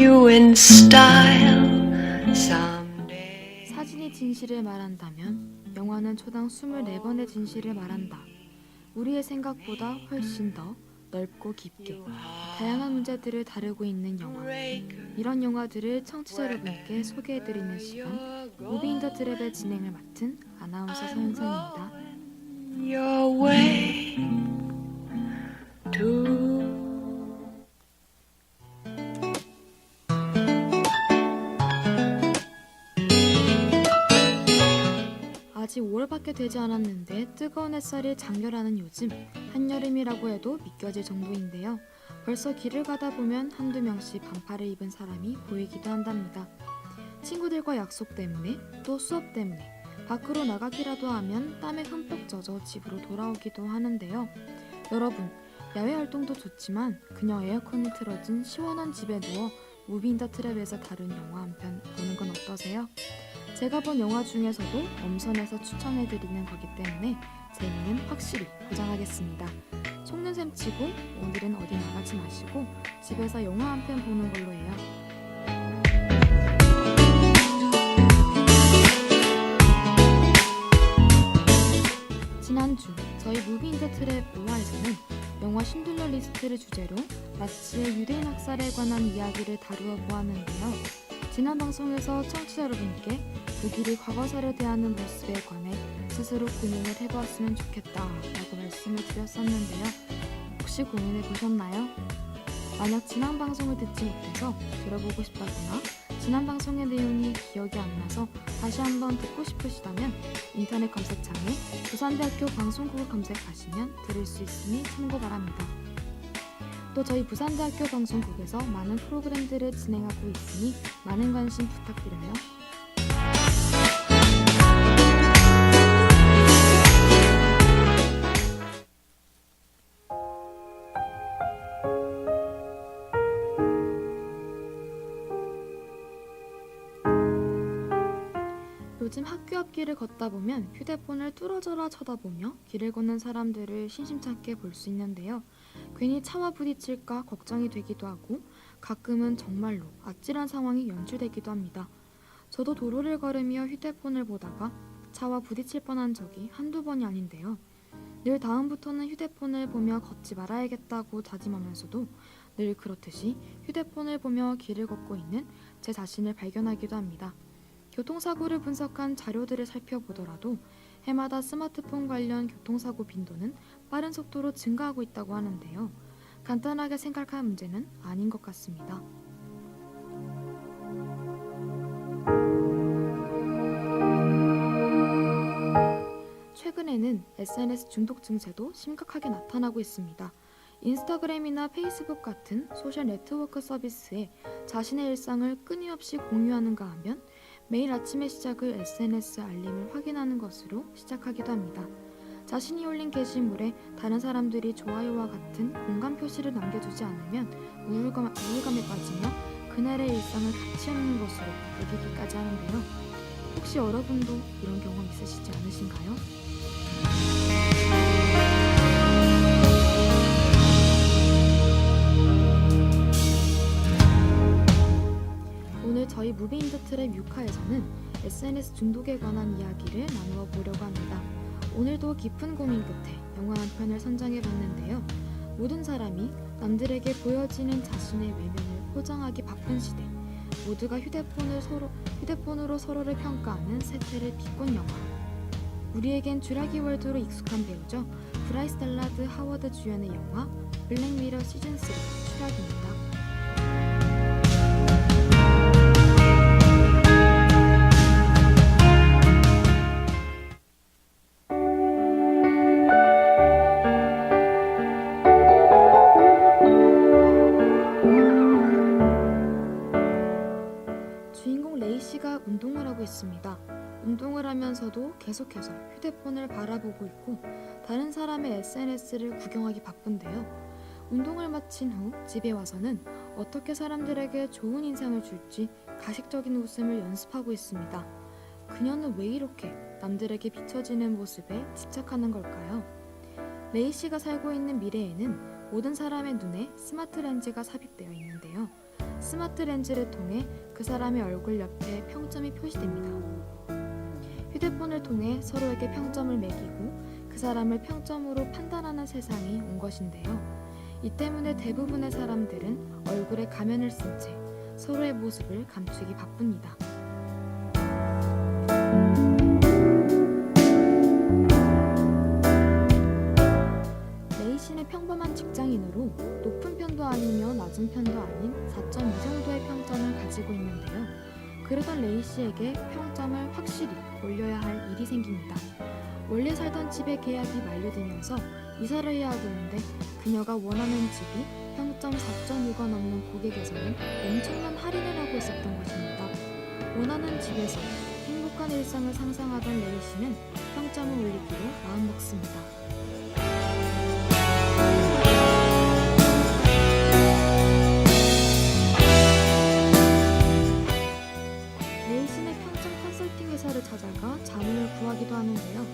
you in style someday. 사진이 진실을 말한다면 영화는 초당 24번의 진실을 말한다. 우리의 생각보다 훨씬 더 넓고 깊게 다양한 문제들을 다루고 있는 영화. 이런 영화들을 청취자 여러분께 소개해드리는 시간, 무비 인 더 트랩의 진행을 맡은 아나운서 서윤선입니다. Your way to 아직 5월밖에 되지 않았는데 뜨거운 햇살이 장렬하는 요즘, 한여름이라고 해도 믿겨질 정도인데요. 벌써 길을 가다 보면 한두 명씩 반팔을 입은 사람이 보이기도 한답니다. 친구들과 약속 때문에, 또 수업 때문에 밖으로 나가기라도 하면 땀에 흠뻑 젖어 집으로 돌아오기도 하는데요. 여러분, 야외 활동도 좋지만 그냥 에어컨이 틀어진 시원한 집에 누워 무비 인 더 트랩에서 다룬 영화 한 편 보는 건 어떠세요? 제가 본 영화 중에서도 엄선해서 추천해드리는 거기 때문에 재미는 확실히 보장하겠습니다. 속는 셈 치고 오늘은 어디 나가지 마시고 집에서 영화 한 편 보는 걸로 해요. 지난주 저희 무비 인 더 트랩 5화에서는 영화 신들러 리스트를 주제로 나치의 유대인 학살에 관한 이야기를 다루어 보았는데요. 지난 방송에서 청취자 여러분께 독일이 과거사를 대하는 모습에 관해 스스로 고민을 해보았으면 좋겠다라고 말씀을 드렸었는데요. 혹시 고민해 보셨나요? 만약 지난 방송을 듣지 못해서 들어보고 싶다거나 지난 방송의 내용이 기억이 안 나서 다시 한번 듣고 싶으시다면 인터넷 검색창에 부산대학교 방송국을 검색하시면 들을 수 있으니 참고 바랍니다. 또 저희 부산대학교 방송국에서 많은 프로그램들을 진행하고 있으니 많은 관심 부탁드려요. 요즘 학교 앞길을 걷다 보면 휴대폰을 뚫어져라 쳐다보며 길을 걷는 사람들을 심심찮게 볼 수 있는데요. 괜히 차와 부딪힐까 걱정이 되기도 하고 가끔은 정말로 아찔한 상황이 연출되기도 합니다. 저도 도로를 걸으며 휴대폰을 보다가 차와 부딪힐 뻔한 적이 한두 번이 아닌데요. 늘 다음부터는 휴대폰을 보며 걷지 말아야겠다고 다짐하면서도 늘 그렇듯이 휴대폰을 보며 길을 걷고 있는 제 자신을 발견하기도 합니다. 교통사고를 분석한 자료들을 살펴보더라도 해마다 스마트폰 관련 교통사고 빈도는 빠른 속도로 증가하고 있다고 하는데요. 간단하게 생각할 문제는 아닌 것 같습니다. 최근에는 SNS 중독 증세도 심각하게 나타나고 있습니다. 인스타그램이나 페이스북 같은 소셜 네트워크 서비스에 자신의 일상을 끊임없이 공유하는가 하면 매일 아침의 시작을 SNS 알림을 확인하는 것으로 시작하기도 합니다. 자신이 올린 게시물에 다른 사람들이 좋아요와 같은 공감 표시를 남겨주지 않으면 우울감에 빠지며 그날의 일상을 가치 없는 것으로 여기기까지 하는데요. 혹시 여러분도 이런 경험 있으시지 않으신가요? 오늘 저희 무비 인 더 트랩 6화에서는 SNS 중독에 관한 이야기를 나누어 보려고 합니다. 오늘도 깊은 고민 끝에 영화 한 편을 선정해봤는데요. 모든 사람이 남들에게 보여지는 자신의 외면을 포장하기 바쁜 시대, 모두가 휴대폰으로 서로를 평가하는 세태를 비꼰 영화. 우리에겐 쥬라기 월드로 익숙한 배우죠. 브라이스 달라드 하워드 주연의 영화 블랙미러 시즌3 쥬라기입니다. 주인공 레이시가 운동을 하고 있습니다. 운동을 하면서도 계속해서 휴대폰을 바라보고 있고 다른 사람의 SNS를 구경하기 바쁜데요. 운동을 마친 후 집에 와서는 어떻게 사람들에게 좋은 인상을 줄지 가식적인 웃음을 연습하고 있습니다. 그녀는 왜 이렇게 남들에게 비춰지는 모습에 집착하는 걸까요? 레이시가 살고 있는 미래에는 모든 사람의 눈에 스마트 렌즈가 삽입되어 있는데요. 스마트 렌즈를 통해 그 사람의 얼굴 옆에 평점이 표시됩니다. 휴대폰을 통해 서로에게 평점을 매기고 그 사람을 평점으로 판단하는 세상이 온 것인데요. 이 때문에 대부분의 사람들은 얼굴에 가면을 쓴 채 서로의 모습을 감추기 바쁩니다. 레이시는 평범한 직장인으로 높은 편도 아니며 낮은 편도 아닌 4.2 정도의 평점을 가지고 있는데요. 그러던 레이시에게 평점을 확실히 올려야 할 일이 생깁니다. 원래 살던 집의 계약이 만료되면서 이사를 해야 하는데 그녀가 원하는 집이 평점 4.5가 넘는 고객에서는 엄청난 할인을 하고 있었던 것입니다. 원하는 집에서 행복한 일상을 상상하던 레이시는 평점을 올리기로 마음먹습니다. 레이시는 평점 컨설팅 회사를 찾아가 자문을 구하기도 하는데요.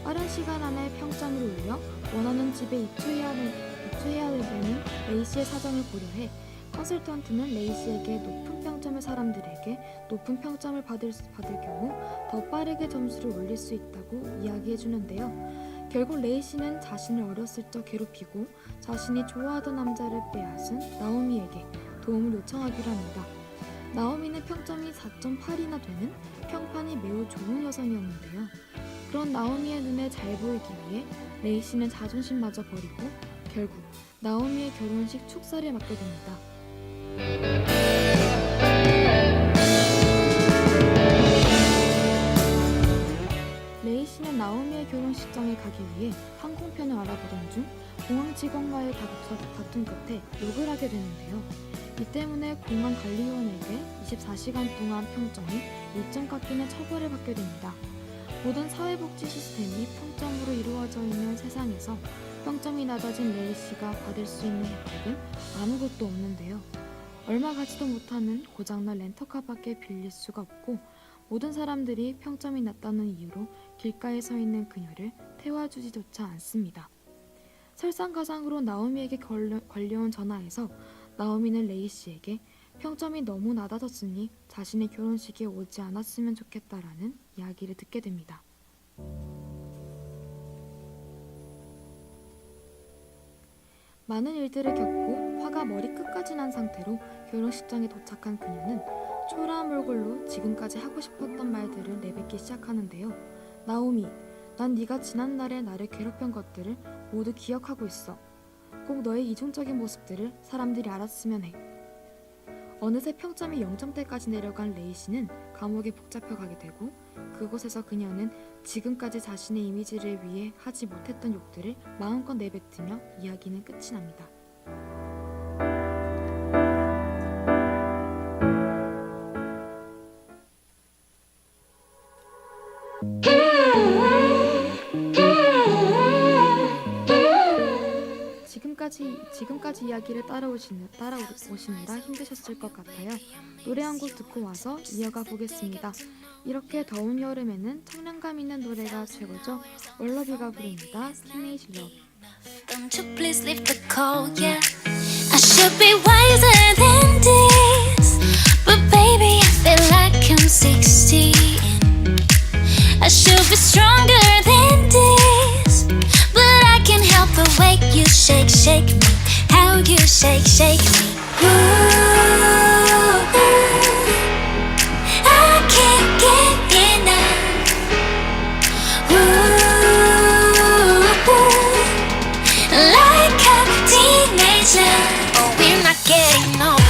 빠른 시간 안에 평점을 올려 원하는 집에 입주해야 되는 레이시의 사정을 고려해 컨설턴트는 레이시에게 높은 평점의 사람들에게 높은 평점을 받을 경우 더 빠르게 점수를 올릴 수 있다고 이야기해 주는데요. 결국 레이시는 자신을 어렸을 적 괴롭히고 자신이 좋아하던 남자를 빼앗은 나오미에게 도움을 요청하기로 합니다. 나오미는 평점이 4.8이나 되는 평판이 매우 좋은 여성이었는데요. 그런 나오미의 눈에 잘 보이기 위해 레이시는 자존심마저 버리고 결국 나오미의 결혼식 축사를 맡게 됩니다. 레이시는 나오미의 결혼식장에 가기 위해 항공편을 알아보던 중 공항 직원과의 다툼 끝에 욕을 하게 되는데요. 이 때문에 공항 관리위원에게 24시간 동안 평점이 1점 깎이는 처벌을 받게 됩니다. 모든 사회복지 시스템이 평점으로 이루어져 있는 세상에서 평점이 낮아진 레이시가 받을 수 있는 혜택은 아무것도 없는데요. 얼마 가지도 못하는 고장난 렌터카밖에 빌릴 수가 없고 모든 사람들이 평점이 낮다는 이유로 길가에 서 있는 그녀를 태워주지조차 않습니다. 설상가상으로 나오미에게 걸려온 전화에서 나오미는 레이시에게 평점이 너무 낮아졌으니 자신의 결혼식에 오지 않았으면 좋겠다라는 이야기를 듣게 됩니다. 많은 일들을 겪고 화가 머리끝까지 난 상태로 결혼식장에 도착한 그녀는 초라한 얼굴로 지금까지 하고 싶었던 말들을 내뱉기 시작하는데요. 나오미, 난 네가 지난날에 나를 괴롭힌 것들을 모두 기억하고 있어. 꼭 너의 이중적인 모습들을 사람들이 알았으면 해. 어느새 평점이 0점대까지 내려간 레이시는 감옥에 복잡해가게 되고 그곳에서 그녀는 지금까지 자신의 이미지를 위해 하지 못했던 욕들을 마음껏 내뱉으며 이야기는 끝이 납니다. 지금까지 이야기를 따라오시느라 힘드셨을 것 같아요. 노래 한 곡 듣고 와서 이어가 보겠습니다. 이렇게 더운 여름에는 청량감 있는 노래가 최고죠. 월러비가 부릅니다. Teenage Love. Don't you please leave the call, yeah. I should be wiser than this, but baby I feel like I'm 16. I should be stronger than this, but I can't help the way you shake, shake me. How you shake, shake me. Ooh, I can't get enough. Ooh, like a teenager. Oh, we're not getting old.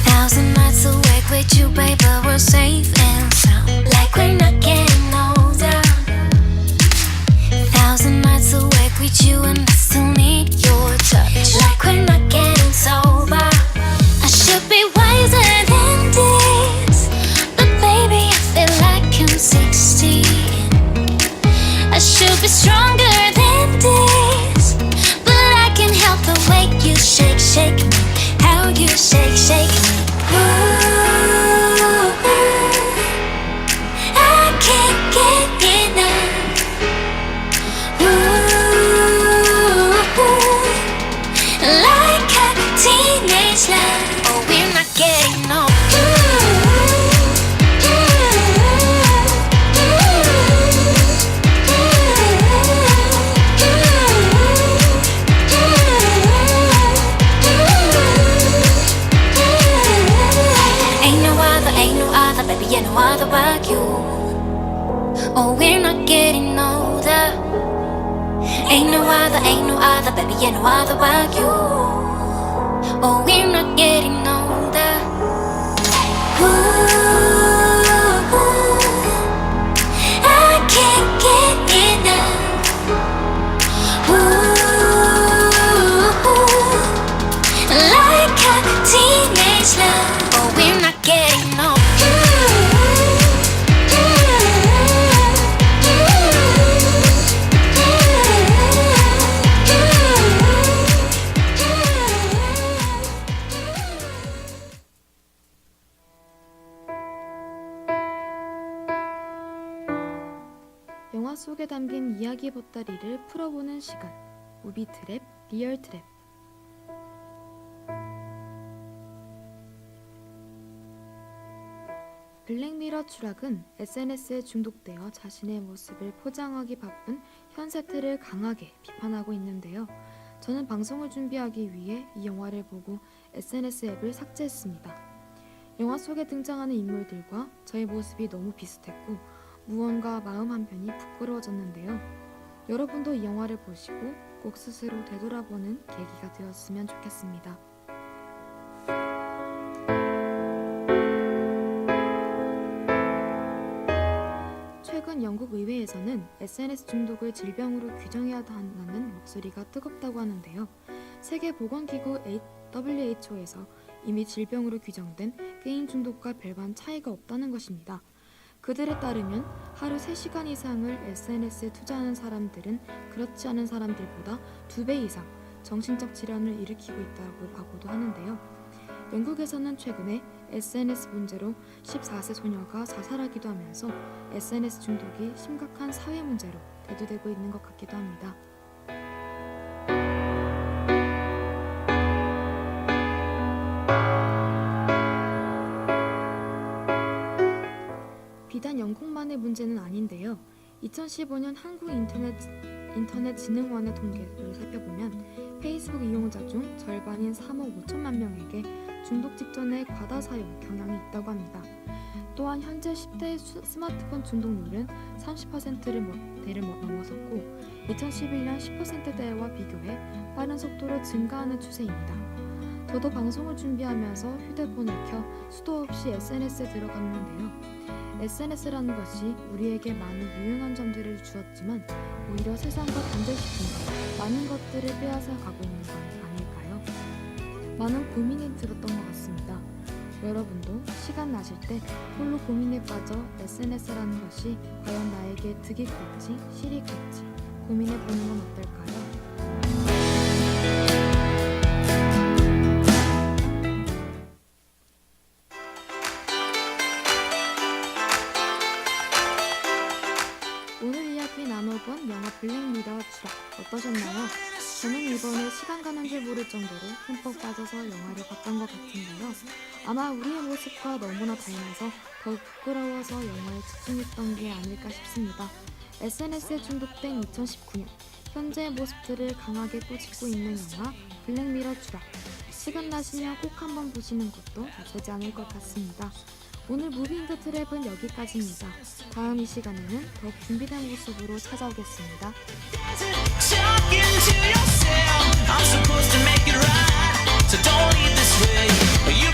Thousand nights awake with you, baby, we're safe and sound. Like we're not getting older. Thousand nights awake with you and I still need your touch. Like we're not getting sober. I should be wiser than this, but baby I feel like I'm 16. I should be stronger than this, but I can't help the way you shake, shake me. How you shake, shake me. baby, yeah, no other but you. Oh, we're not getting older. Ain't no other, baby, yeah, no other but you. Oh, we're not getting older. Ooh, I can't get enough. Ooh, like a teenage love. Oh, we're not getting older. 영화 속에 담긴 이야기 보따리를 풀어보는 시간. 무비 트랩, 리얼 트랩. 블랙미러 추락은 SNS에 중독되어 자신의 모습을 포장하기 바쁜 현 세태를 강하게 비판하고 있는데요. 저는 방송을 준비하기 위해 이 영화를 보고 SNS 앱을 삭제했습니다. 영화 속에 등장하는 인물들과 저의 모습이 너무 비슷했고 무언가 마음 한편이 부끄러워졌는데요. 여러분도 이 영화를 보시고 꼭 스스로 되돌아보는 계기가 되었으면 좋겠습니다. 최근 영국 의회에서는 SNS 중독을 질병으로 규정해야 한다는 목소리가 뜨겁다고 하는데요. 세계보건기구 WHO에서 이미 질병으로 규정된 게임 중독과 별반 차이가 없다는 것입니다. 그들에 따르면 하루 3시간 이상을 SNS에 투자하는 사람들은 그렇지 않은 사람들보다 2배 이상 정신적 질환을 일으키고 있다고 보고도 하는데요. 영국에서는 최근에 SNS 문제로 14세 소녀가 자살하기도 하면서 SNS 중독이 심각한 사회 문제로 대두되고 있는 것 같기도 합니다. 비단 영국만의 문제는 아닌데요. 2015년 한국인터넷진흥원의 통계를 살펴보면 페이스북 이용자 중 절반인 3억 5천만 명에게 중독 직전의 과다 사용 경향이 있다고 합니다. 또한 현재 10대 스마트폰 중독률은 30%대를 넘어섰고 2011년 10%대와 비교해 빠른 속도로 증가하는 추세입니다. 저도 방송을 준비하면서 휴대폰을 켜 수도 없이 SNS에 들어갔는데요. SNS라는 것이 우리에게 많은 유용한 점들을 주었지만 오히려 세상과 단절시키는 많은 것들을 빼앗아 가고 있는 건 아닐까요? 많은 고민이 들었던 것 같습니다. 여러분도 시간 나실 때 홀로 고민에 빠져 SNS라는 것이 과연 나에게 득이 클지 실이 클지 고민해보는 건 어떨까요? 오늘 이야기 나눠본 영화 블랙미러 추락 어떠셨나요? 저는 이번에 시간 가는 줄 모를 정도로 흠뻑 빠져서 영화를 봤던 것 같은데요. 아마 우리의 모습과 너무나 닮아서 더욱 부끄러워서 영화에 집중했던 게 아닐까 싶습니다. SNS에 중독된 2019년 현재의 모습들을 강하게 꼬집고 있는 영화 블랙미러 추락. 시간 나시면 꼭 한번 보시는 것도 나쁘지 않을 것 같습니다. 오늘 무비인더 트랩은 여기까지입니다. 다음 이 시간에는 더욱 준비된 모습으로 찾아오겠습니다. Talking to yourself, I'm supposed to make it right, so don't leave this way. You